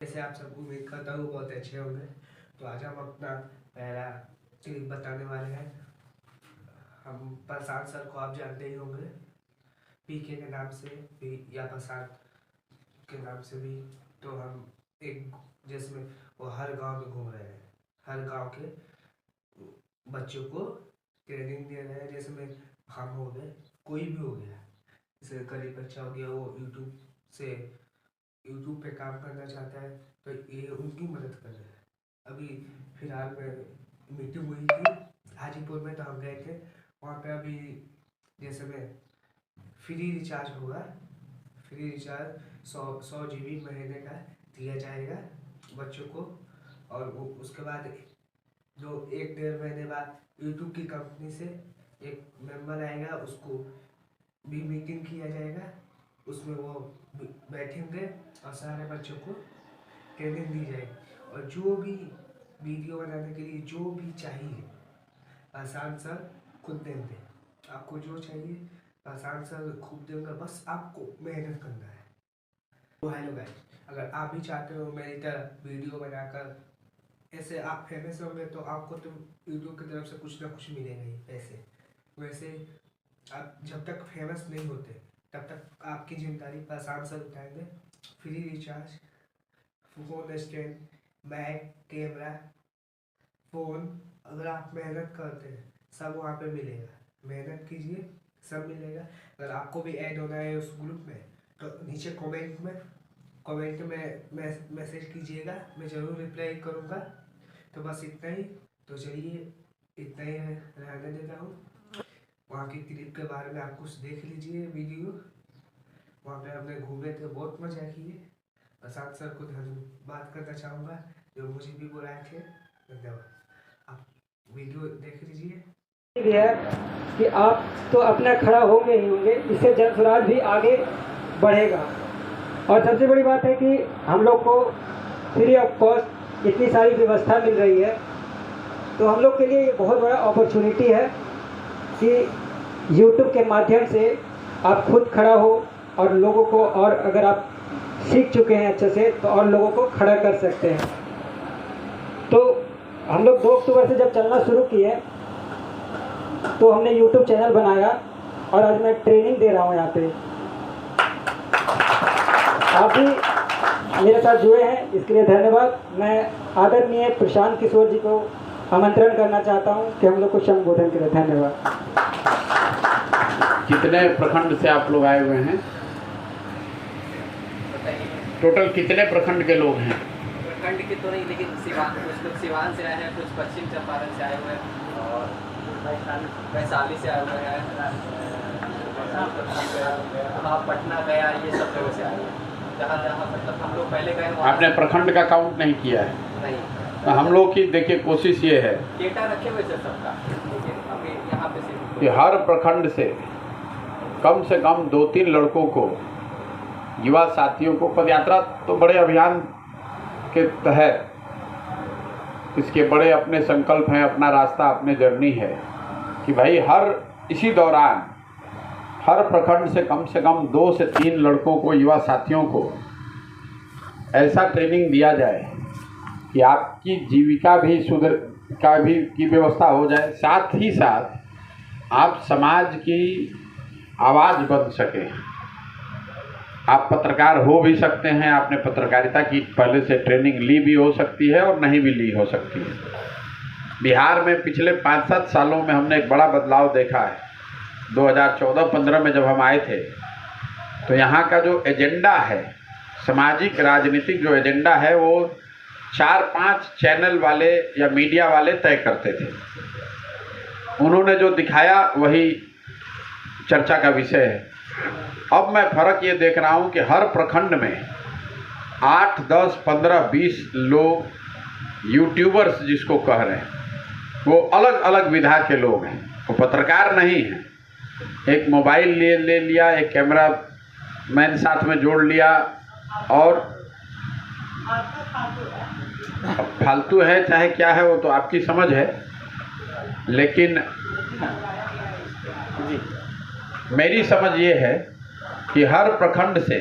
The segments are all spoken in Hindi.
जैसे आप सब उम्मीद करता हूँ बहुत अच्छे होंगे। तो आज हम अपना पहला क्लिप बताने वाले हैं। हम प्रशांत सर को आप जानते ही होंगे, पीके के नाम से भी या प्रशांत के नाम से भी। तो हम एक जिसमें वो हर गांव में घूम रहे हैं, हर गांव के बच्चों को ट्रेनिंग दे रहे हैं। जैसे में हम हो गए, कोई भी हो गया, जैसे गरीब बच्चा हो गया, वो यूट्यूब पे काम करना चाहता है, तो ये उनकी मदद कर रहे हैं। अभी फिलहाल में मीटिंग हुई थी हाजीपुर में, तो हम गए थे वहाँ पे। अभी जैसे में फ्री रिचार्ज होगा, फ्री रिचार्ज 100 GB महीने का दिया जाएगा बच्चों को। और वो उसके बाद जो 1-1.5 महीने बाद यूट्यूब की कंपनी से एक मेंबर आएगा, उसको भी मीटिंग किया जाएगा। उसमें वो बैठेंगे और सारे बच्चों को ट्रेनिंग दी जाएगी। और जो भी वीडियो बनाने के लिए जो भी चाहिए, आसान सर खुद देंगे। आपको जो चाहिए आसान सर खुद देंगे, बस आपको मेहनत करना है। तो हेलो गाइस, अगर आप भी चाहते हो मेरी तरह वीडियो बनाकर ऐसे आप फेमस होंगे, तो आपको तो यूट्यूब की तरफ से कुछ ना कुछ मिलेगा ही पैसे। वैसे आप जब तक फेमस नहीं होते तब तक आपकी जिम्मेदारी आसान सर उठाएंगे। Free recharge, phone stand, bag, camera, phone, अगर आप मेहनत करते हैं सब वहाँ पे मिलेगा। मेहनत कीजिए, सब मिलेगा। अगर आपको भी ऐड होना है उस ग्रुप में, तो नीचे कमेंट में मैसेज कीजिएगा, मैं ज़रूर रिप्लाई करूँगा। तो बस इतना ही। तो चलिए, इतना ही रहने देता हूँ। वहाँ की क्लिप के बारे में आप कुछ देख लीजिए वीडियो। वहाँ पे हमने घूमे थे, बहुत मजा किए। प्रसाद सर को धन्यवाद करना चाहूँगा जो मुझे भी बुलाए थे। धन्यवाद। आप वीडियो देख लीजिए। है कि आप तो अपना खड़ा होंगे ही होंगे, इससे जन स्वराज भी आगे बढ़ेगा। और सबसे बड़ी बात है कि हम लोग को फ्री ऑफ कॉस्ट इतनी सारी व्यवस्था मिल रही है, तो हम लोग के लिए ये बहुत बड़ा अपॉर्चुनिटी है कि यूट्यूब के माध्यम से आप खुद खड़ा हो और लोगों को, और अगर आप सीख चुके हैं अच्छे से तो और लोगों को खड़ा कर सकते हैं। तो हम लोग 2 अक्टूबर से जब चलना शुरू किए तो हमने YouTube चैनल बनाया और आज मैं ट्रेनिंग दे रहा हूँ यहाँ पे। आप भी मेरे साथ जुड़े हैं, इसके लिए धन्यवाद। मैं आदरणीय प्रशांत किशोर जी को आमंत्रण करना चाहता हूँ कि हम लोग को संबोधन करें। धन्यवाद। कितने प्रखंड से आप लोग आए हुए हैं? टोटल कितने प्रखंड के लोग हैं? प्रखंड के तो नहीं, लेकिन कुछ लोग सिवान से आए हैं, कुछ पश्चिम चंपारण से आए हुए हैं और वैशाली से आए हुए हैं, हाँ पटना गया, ये सब जगह से आए हुए हैं। जहाँ जहाँ मतलब हम लोग पहले गए। आपने प्रखंड का काउंट नहीं किया है? नहीं। तो हम लोग की देखिए कोशिश ये है, डेटा रखे हुए थे सबका, लेकिन अभी यहाँ पे कि हर प्रखंड से कम 2-3 लड़कों को, युवा साथियों को, पदयात्रा तो बड़े अभियान के तहत इसके बड़े अपने संकल्प हैं, अपना रास्ता, अपने जर्नी है कि भाई इसी दौरान हर प्रखंड से कम 2 से 3 लड़कों को, युवा साथियों को ऐसा ट्रेनिंग दिया जाए कि आपकी जीविका भी की व्यवस्था हो जाए, साथ ही साथ आप समाज की आवाज़ बन सके। आप पत्रकार हो भी सकते हैं, आपने पत्रकारिता की पहले से ट्रेनिंग ली भी हो सकती है और नहीं भी ली हो सकती है। बिहार में पिछले 5-7 सालों में हमने एक बड़ा बदलाव देखा है। 2014-15 में जब हम आए थे तो यहाँ का जो एजेंडा है, सामाजिक राजनीतिक जो एजेंडा है, वो 4-5 चैनल वाले या मीडिया वाले तय करते थे। उन्होंने जो दिखाया वही चर्चा का विषय है। अब मैं फ़र्क ये देख रहा हूँ कि हर प्रखंड में 8, 10, 15, 20 लोग यूट्यूबर्स जिसको कह रहे हैं, वो अलग अलग विधा के लोग हैं। वो पत्रकार नहीं हैं। एक मोबाइल ले लिया, एक कैमरा मैन साथ में जोड़ लिया, और फालतू है चाहे क्या है वो तो आपकी समझ है, लेकिन मेरी समझ ये है कि हर प्रखंड से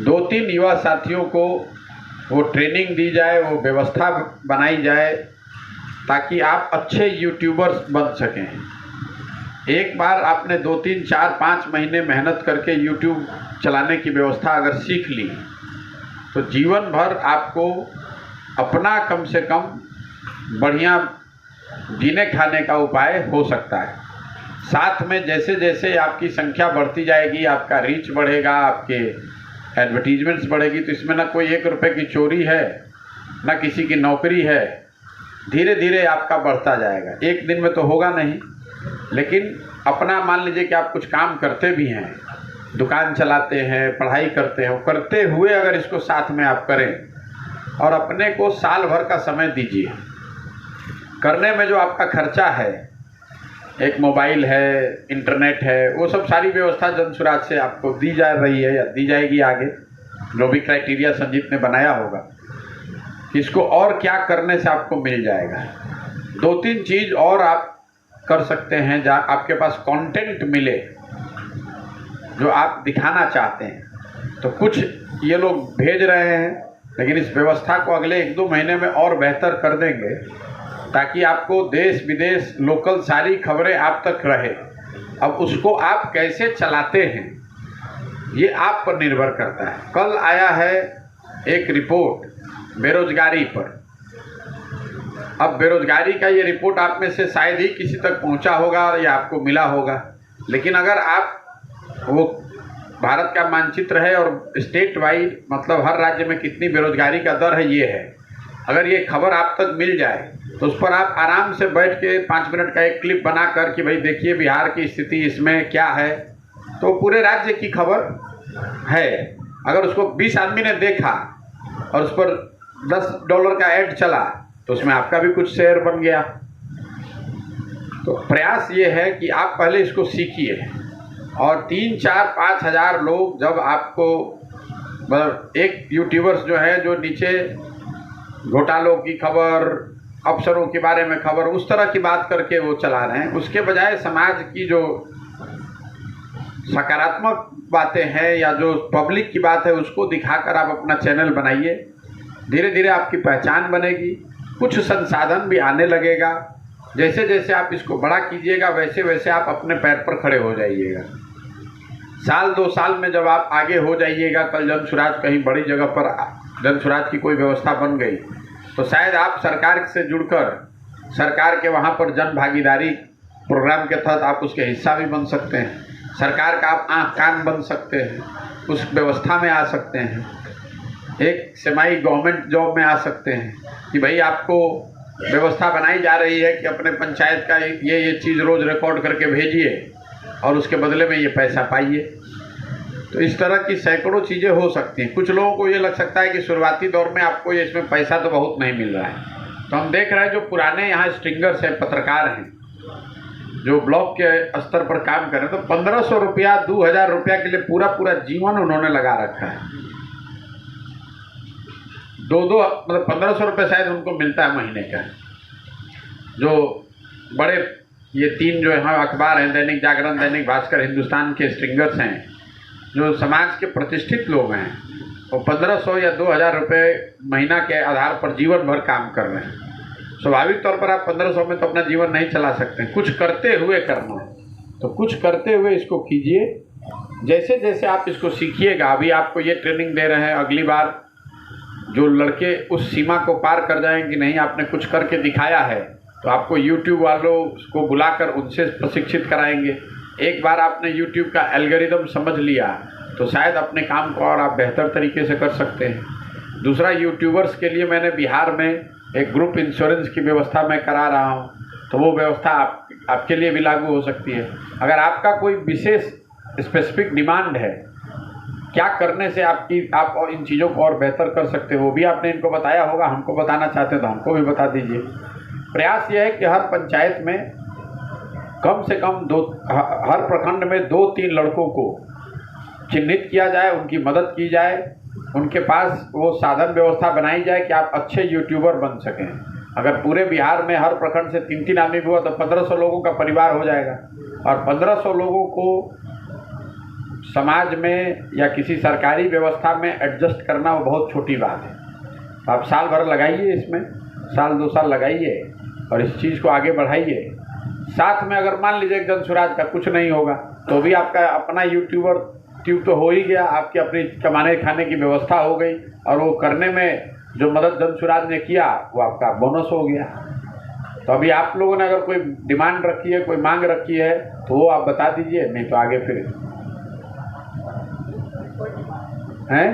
2-3 युवा साथियों को वो ट्रेनिंग दी जाए, वो व्यवस्था बनाई जाए ताकि आप अच्छे यूट्यूबर्स बन सकें। एक बार आपने 2, 3, 4, 5 महीने मेहनत करके यूट्यूब चलाने की व्यवस्था अगर सीख ली तो जीवन भर आपको अपना कम से कम बढ़िया जीने खाने का उपाय हो सकता है। साथ में जैसे जैसे आपकी संख्या बढ़ती जाएगी, आपका रीच बढ़ेगा, आपके एडवर्टीजमेंट्स बढ़ेगी, तो इसमें ना कोई 1 रुपये की चोरी है, ना किसी की नौकरी है। धीरे धीरे आपका बढ़ता जाएगा। एक दिन में तो होगा नहीं, लेकिन अपना मान लीजिए कि आप कुछ काम करते भी हैं, दुकान चलाते हैं, पढ़ाई करते हैं, करते हुए अगर इसको साथ में आप करें और अपने को साल भर का समय दीजिए। करने में जो आपका खर्चा है, एक मोबाइल है, इंटरनेट है, वो सब सारी व्यवस्था जन सुराज से आपको दी जा रही है या दी जाएगी आगे, जो भी क्राइटेरिया संजीत ने बनाया होगा। इसको और क्या करने से आपको मिल जाएगा। 2-3 चीज़ और आप कर सकते हैं जहाँ आपके पास कंटेंट मिले जो आप दिखाना चाहते हैं। तो कुछ ये लोग भेज रहे हैं, लेकिन इस व्यवस्था को अगले 1-2 महीने में और बेहतर कर देंगे ताकि आपको देश विदेश लोकल सारी खबरें आप तक रहे। अब उसको आप कैसे चलाते हैं ये आप पर निर्भर करता है। कल आया है एक रिपोर्ट बेरोजगारी पर। अब बेरोजगारी का ये रिपोर्ट आप में से शायद ही किसी तक पहुंचा होगा या आपको मिला होगा, लेकिन अगर आप वो भारत का मानचित्र है और स्टेट वाइड मतलब हर राज्य में कितनी बेरोजगारी का दर है ये है, अगर ये खबर आप तक मिल जाए तो उस पर आप आराम से बैठ के 5 मिनट का एक क्लिप बना कर कि भाई देखिए बिहार की स्थिति इसमें क्या है, तो पूरे राज्य की खबर है। अगर उसको 20 आदमी ने देखा और उस पर $10 का ऐड चला तो उसमें आपका भी कुछ शेयर बन गया। तो प्रयास ये है कि आप पहले इसको सीखिए और 3, 4, 5 हज़ार लोग जब आपको मतलब एक यूट्यूबर्स जो है जो नीचे घोटालों की खबर, अफसरों के बारे में खबर, उस तरह की बात करके वो चला रहे हैं, उसके बजाय समाज की जो सकारात्मक बातें हैं या जो पब्लिक की बात है उसको दिखाकर आप अपना चैनल बनाइए। धीरे धीरे आपकी पहचान बनेगी, कुछ संसाधन भी आने लगेगा। जैसे जैसे आप इसको बड़ा कीजिएगा वैसे वैसे आप अपने पैर पर खड़े हो जाइएगा। साल 2 साल में जब आप आगे हो जाइएगा, कल जन सुराज कहीं बड़ी जगह पर जन सुराज की कोई व्यवस्था बन गई तो शायद आप सरकार से जुड़कर सरकार के वहाँ पर जन भागीदारी प्रोग्राम के तहत आप उसके हिस्सा भी बन सकते हैं। सरकार का आप आँख कान बन सकते हैं, उस व्यवस्था में आ सकते हैं। एक सेमी गवर्नमेंट जॉब में आ सकते हैं कि भाई आपको व्यवस्था बनाई जा रही है कि अपने पंचायत का ये चीज़ रोज़ रिकॉर्ड करके भेजिए और उसके बदले में ये पैसा पाइए। तो इस तरह की सैकड़ों चीज़ें हो सकती हैं। कुछ लोगों को ये लग सकता है कि शुरुआती दौर में आपको ये इसमें पैसा तो बहुत नहीं मिल रहा है, तो हम देख रहे हैं जो पुराने यहाँ स्ट्रिंगर्स हैं, पत्रकार हैं, जो ब्लॉक के स्तर पर काम कर रहे हैं, तो 1500 रुपया 2000 रुपया के लिए पूरा जीवन उन्होंने लगा रखा है। 2 मतलब 1500 रुपये शायद उनको मिलता है महीने का। जो बड़े ये 3 जो यहाँ अखबार हैं, दैनिक जागरण, दैनिक भास्कर, हिंदुस्तान के स्ट्रिंगर्स हैं, जो समाज के प्रतिष्ठित लोग हैं, वो 1500 या 2000 रुपये महीना के आधार पर जीवन भर काम कर रहे हैं। स्वाभाविक तौर पर आप 1500 में तो अपना जीवन नहीं चला सकते, कुछ करते हुए करना है। तो कुछ करते हुए इसको कीजिए। जैसे जैसे आप इसको सीखिएगा, अभी आपको ये ट्रेनिंग दे रहे हैं, अगली बार जो लड़के उस सीमा को पार कर जाएंगे, नहीं आपने कुछ करके दिखाया है, तो आपको YouTube वालों को बुलाकर उनसे प्रशिक्षित कराएंगे। एक बार आपने YouTube का एल्गोरिदम समझ लिया तो शायद अपने काम को और आप बेहतर तरीके से कर सकते हैं। दूसरा, यूट्यूबर्स के लिए मैंने बिहार में एक ग्रुप इंश्योरेंस की व्यवस्था मैं करा रहा हूँ, तो वो व्यवस्था आपके लिए भी लागू हो सकती है। अगर आपका कोई विशेष स्पेसिफिक डिमांड है, क्या करने से आप और इन चीज़ों को और बेहतर कर सकते हो, वो भी आपने इनको बताया होगा। हमको बताना चाहते हैं तो हमको भी बता दीजिए। प्रयास ये है कि हर पंचायत में कम से कम हर प्रखंड में 2-3 लड़कों को चिन्हित किया जाए, उनकी मदद की जाए, उनके पास वो साधन व्यवस्था बनाई जाए कि आप अच्छे यूट्यूबर बन सकें। अगर पूरे बिहार में हर प्रखंड से 3-3 आदमी भी हुआ तो 1500 लोगों का परिवार हो जाएगा, और 1500 लोगों को समाज में या किसी सरकारी व्यवस्था में एडजस्ट करना वो बहुत छोटी बात है। तो आप साल भर लगाइए इसमें, साल 2 साल लगाइए और इस चीज़ को आगे बढ़ाइए। साथ में अगर मान लीजिए जन स्वराज का कुछ नहीं होगा तो भी आपका अपना ट्यूब तो हो ही गया, आपकी अपनी कमाने खाने की व्यवस्था हो गई और वो करने में जो मदद जन स्वराज ने किया वो आपका बोनस हो गया। तो अभी आप लोगों ने अगर कोई डिमांड रखी है, कोई मांग रखी है तो वो आप बता दीजिए, नहीं तो आगे फिर हैं।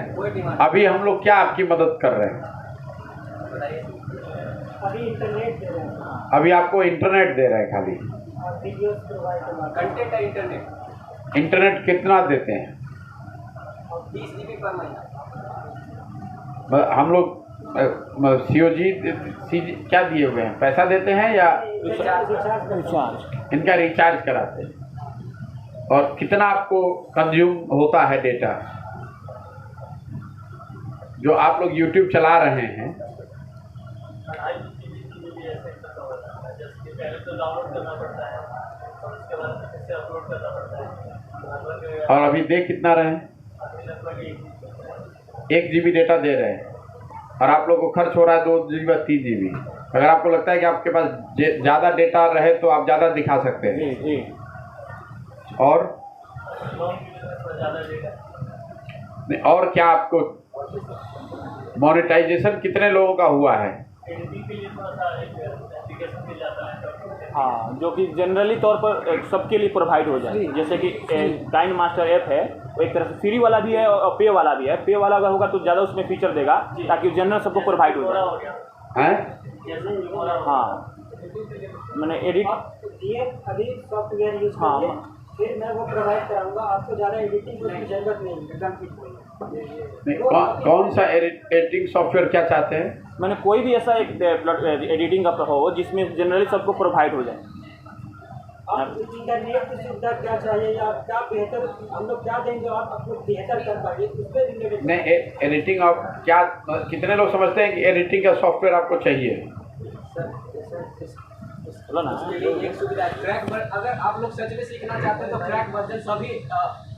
अभी हम लोग क्या आपकी मदद कर रहे हैं? अभी इंटरनेट दे रहे हैं, अभी आपको इंटरनेट दे रहे हैं खाली। वीडियोस प्रोवाइड करवा कंटेंट है इंटरनेट कितना देते हैं? 30 GB पर महीना। हम लोग COG क्या दिए हुए हैं, पैसा देते हैं या रिचार्ज इनका रिचार्ज कराते हैं? और कितना आपको कंज्यूम होता है डेटा जो आप लोग YouTube चला रहे हैं? और अभी दे कितना रहे हैं? 1 GB डेटा दे रहे हैं और आप लोग को खर्च हो रहा है 2 GB 3 GB। अगर आपको लगता है कि आपके पास ज़्यादा डेटा रहे तो आप ज़्यादा दिखा सकते हैं। और नहीं, और क्या आपको मोनेटाइजेशन कितने लोगों का हुआ है? हाँ, जो कि जनरली तौर पर सबके लिए प्रोवाइड हो जाए। जैसे कि काइंड मास्टर ऐप है, वो एक तरह से फ्री वाला भी है और पे वाला भी है। पे वाला अगर होगा तो ज़्यादा उसमें फीचर देगा ताकि जनरल सबको प्रोवाइड हो जाए। हैं? हाँ, मैंने एडिट अभी सॉफ्टवेयर यूज हाँ फिर मैं वो प्रोवाइड कराऊंगा आपको, ज़्यादा एडिटिंग की जरूरत नहीं है। नहीं, कौन सा एडिटिंग सॉफ्टवेयर क्या चाहते हैं? मैंने कोई भी ऐसा एक एडिटिंग का हो जिसमें जनरली सबको प्रोवाइड हो जाए। आप इंटरनेट की सुविधा क्या चाहिए या क्या बेहतर हम लोग क्या देंगे आप आपको बेहतर कर पाएंगे उस पर रिलेटेड? नहीं, एडिटिंग ऑफ क्या, कितने लोग समझते हैं कि एडिटिंग का सॉफ्टवेयर आपको चाहिए? बोलो ना। उसके लिए एक सुविधा है क्रैक। अगर आप लोग सच में सीखना चाहते हैं तो क्रैक वर्जन सभी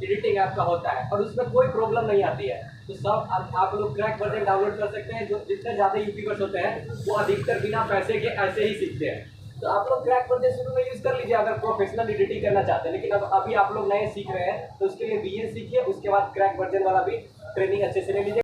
एडिटिंग ऐप का होता है और उसमें कोई प्रॉब्लम नहीं आती है। तो सब आप लोग क्रैक वर्जन डाउनलोड कर सकते हैं। जो जितने ज़्यादा यूट्यूबर्स होते हैं वो अधिकतर बिना पैसे के ऐसे ही सीखते हैं। तो आप लोग क्रैक वर्जन शुरू में यूज़ कर लीजिए अगर प्रोफेशनल एडिटिंग करना चाहते हैं। लेकिन अभी आप लोग नए सीख रहे हैं तो उसके लिए VN सीखिए, उसके बाद क्रैक वर्जन वाला भी ट्रेनिंग अच्छे से ले लीजिए।